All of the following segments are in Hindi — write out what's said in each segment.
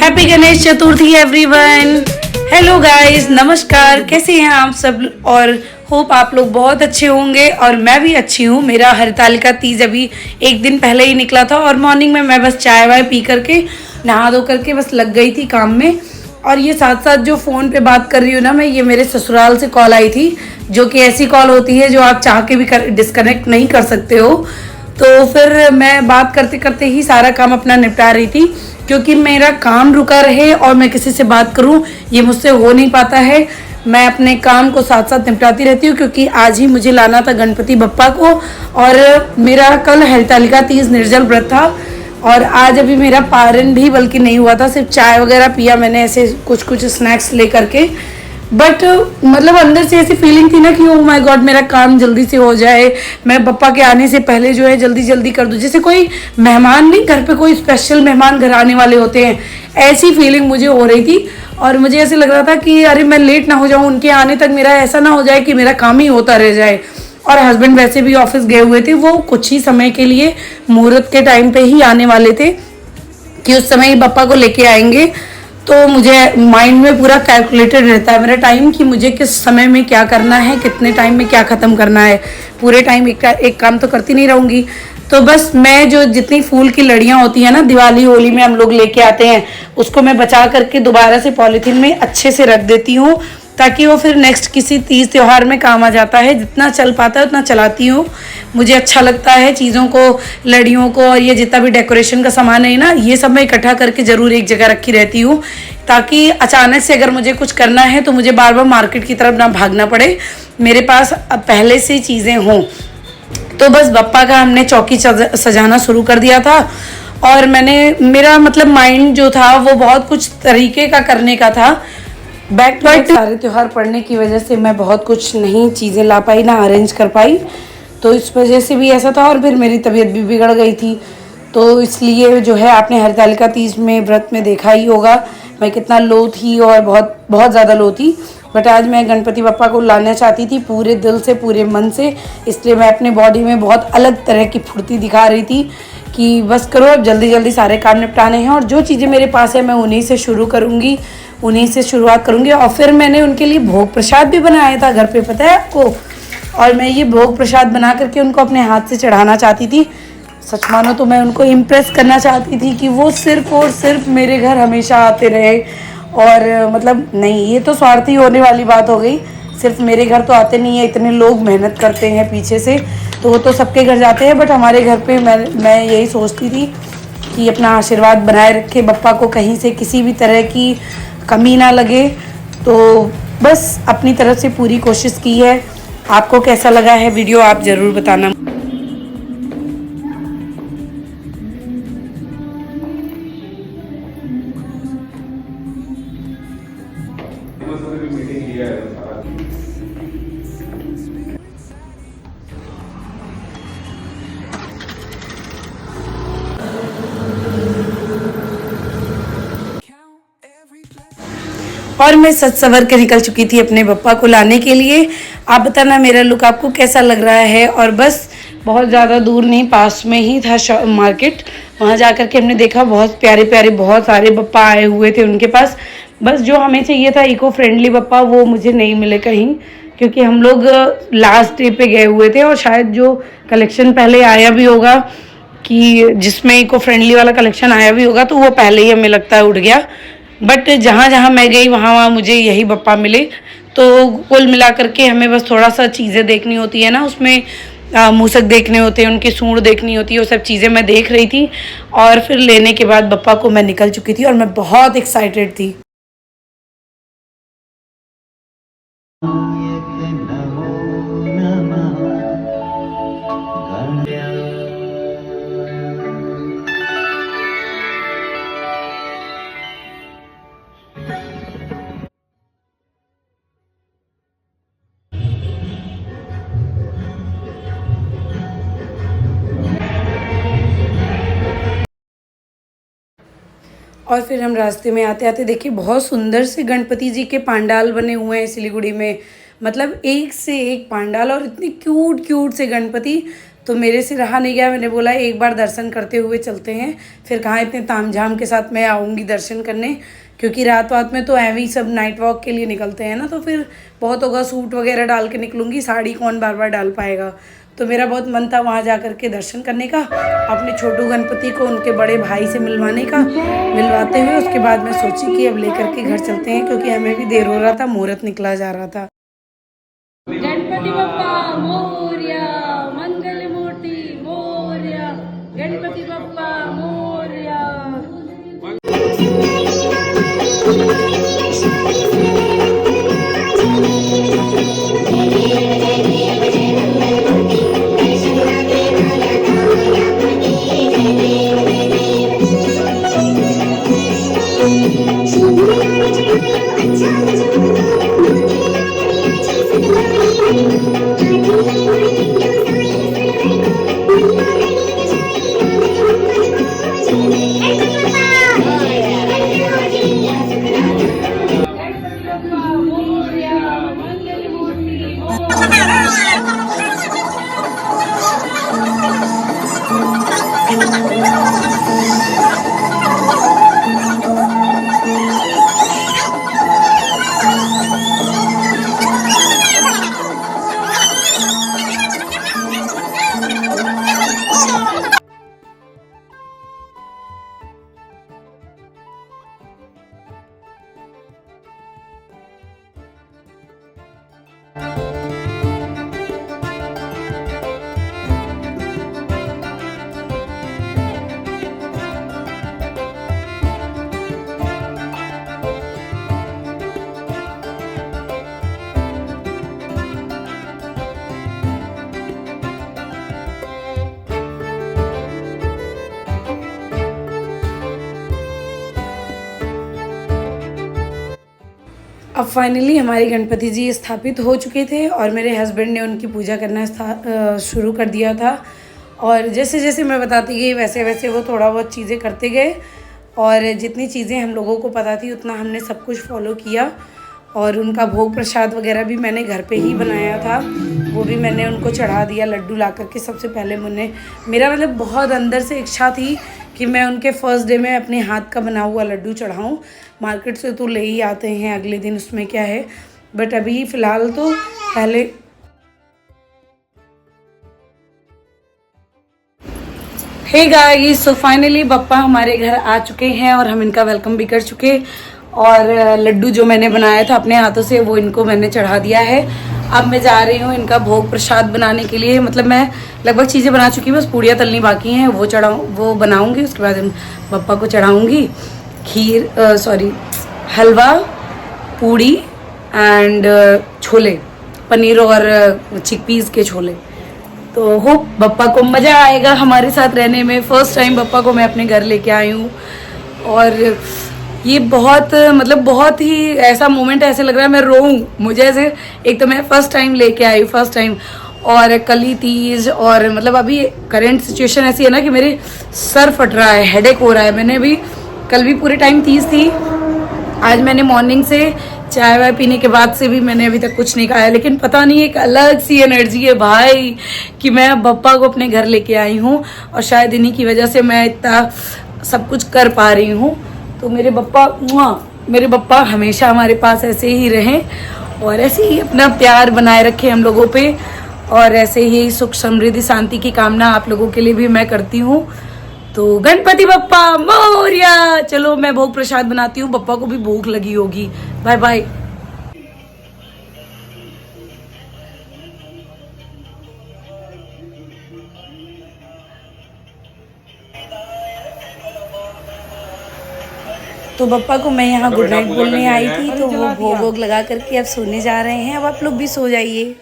Happy Ganesh Chaturthi everyone. Hello guys, नमस्कार। कैसे हैं आप सब? और होप आप लोग बहुत अच्छे होंगे और मैं भी अच्छी हूँ। मेरा हरतालिका तीज अभी एक दिन पहले ही निकला था और मॉर्निंग में मैं बस चाय वाय पी करके नहा धो करके बस लग गई थी काम में। और ये साथ साथ जो फ़ोन पे बात कर रही हूँ ना मैं, ये मेरे ससुराल से कॉल आई थी, जो कि ऐसी कॉल होती है जो आप चाह के भी डिस्कनेक्ट नहीं कर सकते हो। तो फिर मैं बात करते करते ही सारा काम अपना निपटा रही थी, क्योंकि मेरा काम रुका रहे और मैं किसी से बात करूं ये मुझसे हो नहीं पाता है। मैं अपने काम को साथ साथ निपटाती रहती हूँ, क्योंकि आज ही मुझे लाना था गणपति बप्पा को और मेरा कल हरतालिका तीज निर्जल व्रत था। और आज अभी मेरा पारण भी बल्कि नहीं हुआ था, सिर्फ चाय वगैरह पिया मैंने, ऐसे कुछ कुछ स्नैक्स ले करके। बट मतलब अंदर से ऐसी फीलिंग थी ना कि ओह माय गॉड, मेरा काम जल्दी से हो जाए, मैं बप्पा के आने से पहले जो है जल्दी जल्दी कर दूं। जैसे कोई मेहमान नहीं, घर पे कोई स्पेशल मेहमान घर आने वाले होते हैं, ऐसी फीलिंग मुझे हो रही थी। और मुझे ऐसे लग रहा था कि अरे मैं लेट ना हो जाऊं उनके आने तक, मेरा ऐसा ना हो जाए कि मेरा काम ही होता रह जाए। और हस्बैंड वैसे भी ऑफिस गए हुए थे, वो कुछ ही समय के लिए मुहूर्त के टाइम पे ही आने वाले थे कि उस समय ही बप्पा को लेके आएंगे। तो मुझे माइंड में पूरा कैलकुलेटेड रहता है मेरा टाइम कि मुझे किस समय में क्या करना है, कितने टाइम में क्या ख़त्म करना है। पूरे टाइम एक काम तो करती नहीं रहूँगी। तो बस मैं जो जितनी फूल की लड़ियाँ होती हैं ना, दिवाली होली में हम लोग लेके आते हैं, उसको मैं बचा करके दोबारा से पॉलीथीन में अच्छे से रख देती हूँ, ताकि वो फिर नेक्स्ट किसी तीज त्यौहार में काम आ जाता है। जितना चल पाता है उतना चलाती हूँ। मुझे अच्छा लगता है चीज़ों को, लड़ियों को, और ये जितना भी डेकोरेशन का सामान है ना, ये सब मैं इकट्ठा करके ज़रूर एक जगह रखी रहती हूँ, ताकि अचानक से अगर मुझे कुछ करना है तो मुझे बार बार मार्केट की तरफ ना भागना पड़े, मेरे पास अब पहले से चीज़ें हों। तो बस बप्पा का हमने चौकी सजाना शुरू कर दिया था। और मेरा मतलब माइंड जो था वो बहुत कुछ तरीके का करने का था। बैक टू बैक सारे त्यौहार पड़ने की वजह से मैं बहुत कुछ नहीं चीज़ें ला पाई, ना अरेंज कर पाई, तो इस वजह से भी ऐसा था। और फिर मेरी तबीयत भी बिगड़ गई थी, तो इसलिए जो है आपने हरतालिका तीज में व्रत में देखा ही होगा मैं कितना लो थी, और बहुत बहुत ज़्यादा लो थी। बट आज मैं गणपति बप्पा को लाना चाहती थी पूरे दिल से, पूरे मन से, इसलिए मैं अपने बॉडी में बहुत अलग तरह की फुर्ती दिखा रही थी कि बस करो, अब जल्दी जल्दी सारे काम निपटाने हैं और जो चीज़ें मेरे पास है मैं उन्हीं से शुरू करूँगी, उन्हीं से शुरुआत करूँगी। और फिर मैंने उनके लिए भोग प्रसाद भी बनाया था घर पे, पता है आपको। और मैं ये भोग प्रसाद बना करके उनको अपने हाथ से चढ़ाना चाहती थी। सच मानो तो मैं उनको इम्प्रेस करना चाहती थी कि वो सिर्फ और सिर्फ मेरे घर हमेशा आते रहे। और मतलब नहीं, ये तो स्वार्थी होने वाली बात हो गई। सिर्फ मेरे घर तो आते नहीं है, इतने लोग मेहनत करते हैं पीछे से, तो वो तो सबके घर जाते हैं। बट हमारे घर पे मैं यही सोचती थी कि अपना आशीर्वाद बनाए रखे, बप्पा को कहीं से किसी भी तरह की कमी ना लगे। तो बस अपनी तरफ से पूरी कोशिश की है। आपको कैसा लगा है वीडियो, आप ज़रूर बताना। और मैं सज सवर के निकल चुकी थी अपने बप्पा को लाने के लिए। आप बताना मेरा लुक आपको कैसा लग रहा है। और बस बहुत ज़्यादा दूर नहीं, पास में ही था मार्केट, वहाँ जा कर के हमने देखा बहुत प्यारे प्यारे बहुत सारे बप्पा आए हुए थे उनके पास। बस जो हमें चाहिए था इको फ्रेंडली बप्पा, वो मुझे नहीं मिले कहीं, क्योंकि हम लोग लास्ट डे पे गए हुए थे और शायद जो कलेक्शन पहले आया भी होगा, कि जिसमें इको फ्रेंडली वाला कलेक्शन आया भी होगा, तो वो पहले ही हमें लगता है उठ गया। बट जहाँ जहाँ मैं गई वहाँ वहाँ मुझे यही बप्पा मिले। तो कुल मिला करके हमें बस थोड़ा सा चीज़ें देखनी होती है ना, उसमें मूसक देखने होते हैं, उनकी सूंड देखनी होती है, वो सब चीज़ें मैं देख रही थी। और फिर लेने के बाद बप्पा को मैं निकल चुकी थी और मैं बहुत एक्साइटेड थी। और फिर हम रास्ते में आते आते देखिए बहुत सुंदर से गणपति जी के पंडाल बने हुए हैं सिलीगुड़ी में। मतलब एक से एक पंडाल और इतनी क्यूट क्यूट से गणपति। तो मेरे से रहा नहीं गया, मैंने बोला एक बार दर्शन करते हुए चलते हैं, फिर कहाँ इतने तामझाम के साथ मैं आऊँगी दर्शन करने, क्योंकि रात वात में तो ऐਵੇਂ ही सब नाइट वॉक के लिए निकलते हैं ना, तो फिर बहुत होगा, सूट वगैरह डाल के निकलूँगी, साड़ी कौन बार बार डाल पाएगा। तो मेरा बहुत मन था वहाँ जा कर के दर्शन करने का, अपने छोटू गणपति को उनके बड़े भाई से मिलवाने का, मिलवाते हुए उसके बाद मैं सोची कि अब लेकर के घर चलते हैं, क्योंकि हमें भी देर हो रहा था, मुहूर्त निकला जा रहा था। गणपति बप्पा मोरया, मंगल मूर्ति मोरया, गणपति बप्पा मोरया। अब फाइनली हमारे गणपति जी स्थापित हो चुके थे और मेरे हस्बैंड ने उनकी पूजा करना शुरू कर दिया था। और जैसे जैसे मैं बताती गई वैसे वैसे वो थोड़ा बहुत चीज़ें करते गए, और जितनी चीज़ें हम लोगों को पता थी उतना हमने सब कुछ फॉलो किया। और उनका भोग प्रसाद वगैरह भी मैंने घर पे ही बनाया था, वो भी मैंने उनको चढ़ा दिया लड्डू ला करके। सबसे पहले मेरा मतलब बहुत अंदर से इच्छा थी कि मैं उनके फर्स्ट डे में अपने हाथ का बना हुआ लड्डू चढ़ाऊँ। मार्केट से तो ले ही आते हैं अगले दिन, उसमें क्या है, बट अभी फ़िलहाल तो पहले। Hey guys, so finally Bappa हमारे घर आ चुके हैं और हम इनका वेलकम भी कर चुके। और लड्डू जो मैंने बनाया था अपने हाथों से वो इनको मैंने चढ़ा दिया है। अब मैं जा रही हूँ इनका भोग प्रसाद बनाने के लिए। मतलब मैं लगभग चीज़ें बना चुकी हूँ, बस पूड़ियाँ तलनी बाकी हैं, वो बनाऊँगी। उसके बाद बप्पा को चढ़ाऊँगी हलवा, पूड़ी एंड छोले, पनीर और चिकपीस के छोले। तो होप बप्पा को मज़ा आएगा हमारे साथ रहने में। फ़र्स्ट टाइम बप्पा को मैं अपने घर लेके आई हूँ और ये बहुत ही ऐसा मोमेंट ऐसे लग रहा है मैं रोऊं। मुझे ऐसे, एक तो मैं फ़र्स्ट टाइम लेके आई, फ़र्स्ट टाइम, और कल ही तीज, और मतलब अभी करंट सिचुएशन ऐसी है ना कि मेरे सर फट रहा है, हेडेक हो रहा है। मैंने अभी कल भी पूरे टाइम तीज थी, आज मैंने मॉर्निंग से चाय वाय पीने के बाद से भी मैंने अभी तक कुछ नहीं खाया, लेकिन पता नहीं एक अलग सी एनर्जी है भाई कि मैं बप्पा को अपने घर लेके आई हूँ और शायद इन्हीं की वजह से मैं इतना सब कुछ कर पा रही हूँ। तो मेरे बप्पा हमेशा हमारे पास ऐसे ही रहें और ऐसे ही अपना प्यार बनाए रखें हम लोगों पे, और ऐसे ही सुख समृद्धि शांति की कामना आप लोगों के लिए भी मैं करती हूँ। तो गणपति बप्पा मोरया। चलो मैं भोग प्रसाद बनाती हूँ, बप्पा को भी भूख लगी होगी। Bye bye. तो बप्पा को मैं यहाँ गुड नाइट बोलने आई थी, तो वो भोग वोग लगा करके अब सोने जा रहे हैं। अब आप लोग भी सो जाइए।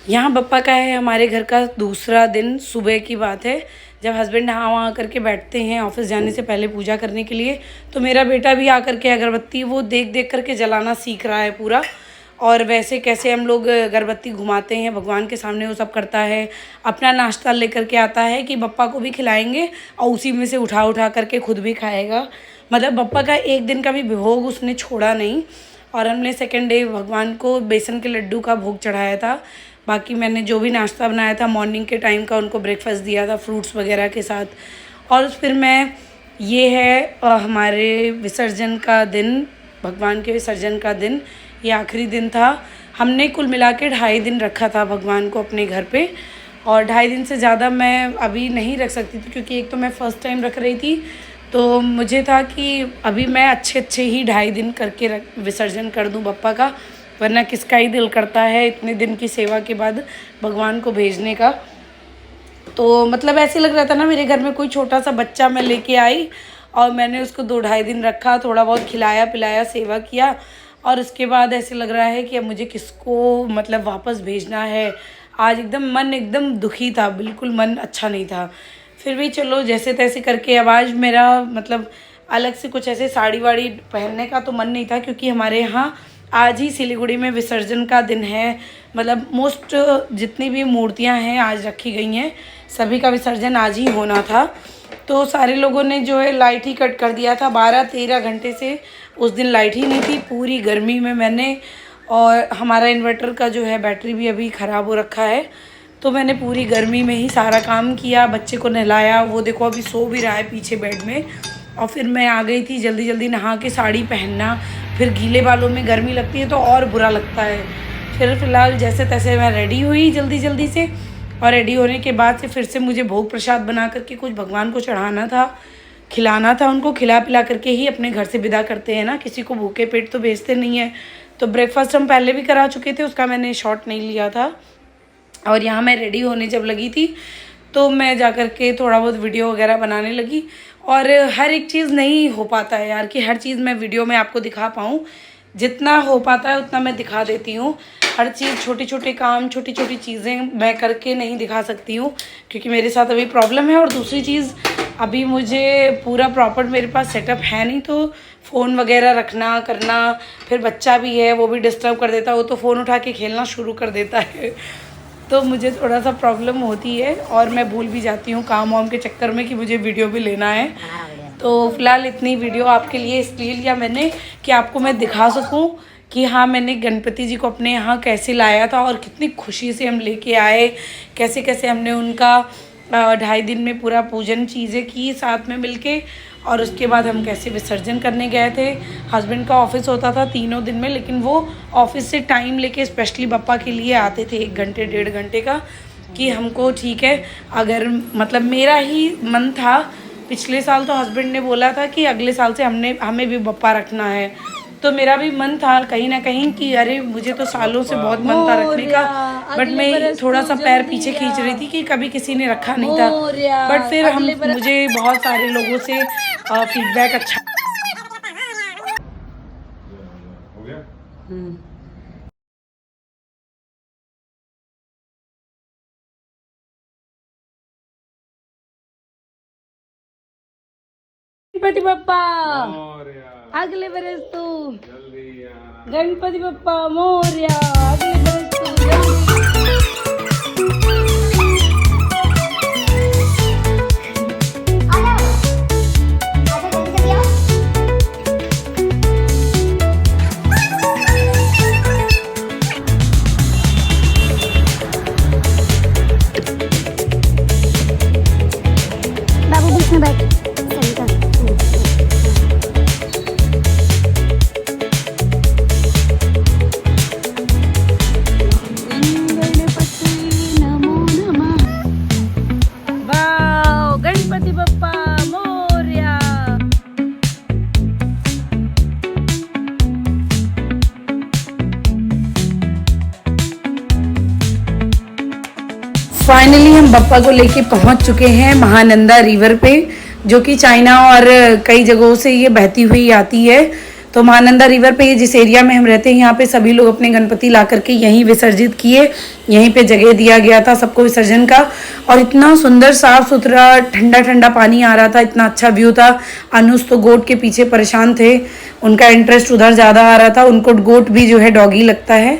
यहाँ बप्पा का है हमारे घर का दूसरा दिन। सुबह की बात है, जब हस्बैंड नहा वहाँ करके बैठते हैं ऑफिस जाने से पहले पूजा करने के लिए, तो मेरा बेटा भी आकर के अगरबत्ती वो देख देख करके जलाना सीख रहा है पूरा। और वैसे कैसे हम लोग अगरबत्ती घुमाते हैं भगवान के सामने, वो सब करता है। अपना नाश्ता लेकर के आता है कि बप्पा को भी खिलाएंगे और उसी में से उठा उठा करके खुद भी खाएगा। मतलब बप्पा का एक दिन का भी भोग उसने छोड़ा नहीं। और हमने सेकेंड डे भगवान को बेसन के लड्डू का भोग चढ़ाया था। बाकी मैंने जो भी नाश्ता बनाया था मॉर्निंग के टाइम का, उनको ब्रेकफास्ट दिया था फ्रूट्स वगैरह के साथ। और फिर ये है हमारे विसर्जन का दिन, भगवान के विसर्जन का दिन। ये आखिरी दिन था। हमने कुल मिला के 2.5 दिन रखा था भगवान को अपने घर पे, और 2.5 दिन से ज़्यादा मैं अभी नहीं रख सकती थी, क्योंकि एक तो मैं फ़र्स्ट टाइम रख रही थी, तो मुझे था कि अभी मैं अच्छे ही 2.5 दिन करके विसर्जन कर दूं बप्पा का, वरना किसका ही दिल करता है इतने दिन की सेवा के बाद भगवान को भेजने का। तो मतलब ऐसे लग रहा था ना मेरे घर में कोई छोटा सा बच्चा मैं लेके आई, और मैंने उसको 2-2.5 दिन रखा, थोड़ा बहुत खिलाया पिलाया, सेवा किया, और उसके बाद ऐसे लग रहा है कि अब मुझे किसको मतलब वापस भेजना है। आज एकदम मन एकदम दुखी था, बिल्कुल मन अच्छा नहीं था। फिर भी चलो जैसे तैसे करके, अब आज मेरा मतलब अलग से कुछ ऐसे साड़ी वाड़ी पहनने का तो मन नहीं था, क्योंकि हमारे यहाँ आज ही सिलीगुड़ी में विसर्जन का दिन है। मतलब मोस्ट जितनी भी मूर्तियाँ हैं आज रखी गई हैं, सभी का विसर्जन आज ही होना था। तो सारे लोगों ने जो है लाइट ही कट कर दिया था। 12-13 घंटे से उस दिन लाइट ही नहीं थी, पूरी गर्मी में मैंने, और हमारा इन्वर्टर का जो है बैटरी भी अभी ख़राब हो रखा है, तो मैंने पूरी गर्मी में ही सारा काम किया। बच्चे को नहलाया, वो देखो अभी सो भी रहा है पीछे बेड में। और फिर मैं आ गई थी जल्दी जल्दी नहा के, साड़ी पहनना, फिर गीले बालों में गर्मी लगती है तो और बुरा लगता है। फिर फ़िलहाल जैसे तैसे मैं रेडी हुई जल्दी जल्दी से, और रेडी होने के बाद से फिर से मुझे भोग प्रसाद बना करके कुछ भगवान को चढ़ाना था, खिलाना था। उनको खिला पिला करके ही अपने घर से विदा करते हैं ना, किसी को भूखे पेट तो भेजते नहीं है। तो ब्रेकफास्ट हम पहले भी करा चुके थे, उसका मैंने शॉट नहीं लिया था। और यहाँ मैं रेडी होने जब लगी थी तो मैं जा कर के थोड़ा बहुत वीडियो वगैरह बनाने लगी। और हर एक चीज़ नहीं हो पाता है यार कि हर चीज़ मैं वीडियो में आपको दिखा पाऊँ। जितना हो पाता है उतना मैं दिखा देती हूँ। हर चीज़, छोटे छोटे काम, छोटी छोटी चीज़ें मैं करके नहीं दिखा सकती हूँ, क्योंकि मेरे साथ अभी प्रॉब्लम है। और दूसरी चीज़, अभी मुझे पूरा प्रॉपर मेरे पास सेटअप है नहीं, तो फ़ोन वगैरह रखना करना, फिर बच्चा भी है वो भी डिस्टर्ब कर देता है, वो तो फ़ोन उठा के खेलना शुरू कर देता है। तो मुझे थोड़ा सा प्रॉब्लम होती है, और मैं भूल भी जाती हूँ काम वाम के चक्कर में कि मुझे वीडियो भी लेना है। तो फ़िलहाल इतनी वीडियो आपके लिए इसलिए लिया मैंने कि आपको मैं दिखा सकूँ कि हाँ मैंने गणपति जी को अपने यहाँ कैसे लाया था, और कितनी खुशी से हम लेके आए, कैसे कैसे हमने उनका 2.5 दिन में पूरा पूजन चीज़ें की साथ में मिलके। और उसके बाद हम कैसे विसर्जन करने गए थे। हस्बैंड का ऑफिस होता था तीनों दिन में, लेकिन वो ऑफिस से टाइम लेके स्पेशली बप्पा के लिए आते थे 1 घंटे 1.5 घंटे का, कि हमको ठीक है, अगर मतलब मेरा ही मन था। पिछले साल तो हस्बैंड ने बोला था कि अगले साल से हमें भी बप्पा रखना है, तो मेरा भी मन था कहीं ना कहीं कि अरे मुझे तो सालों से बहुत मन था रखने का, बट मैं थोड़ा सा पैर पीछे खींच रही थी कि कभी किसी ने रखा नहीं था। बट फिर मुझे बहुत सारे लोगों से फीडबैक अच्छा। गणपति बप्पा अगले बरस तू, गणपति बप्पा मोरया अगले बरस तू जल्दी। बाबू बीच में बैठ। गणपति बप्पा मोरया। फाइनली हम बप्पा को लेके पहुंच चुके हैं महानंदा रिवर पे, जो कि चाइना और कई जगहों से ये बहती हुई आती है। तो महानंदा रिवर पे जिस एरिया में हम रहते हैं यहाँ पे सभी लोग अपने गणपति ला करके यहीं विसर्जित किए, यहीं पे जगह दिया गया था सबको विसर्जन का। और इतना सुंदर साफ सुथरा ठंडा ठंडा पानी आ रहा था, इतना अच्छा व्यू था। अनुज तो गोट के पीछे परेशान थे, उनका इंटरेस्ट उधर ज़्यादा आ रहा था, उनको गोट भी जो है डॉगी लगता है।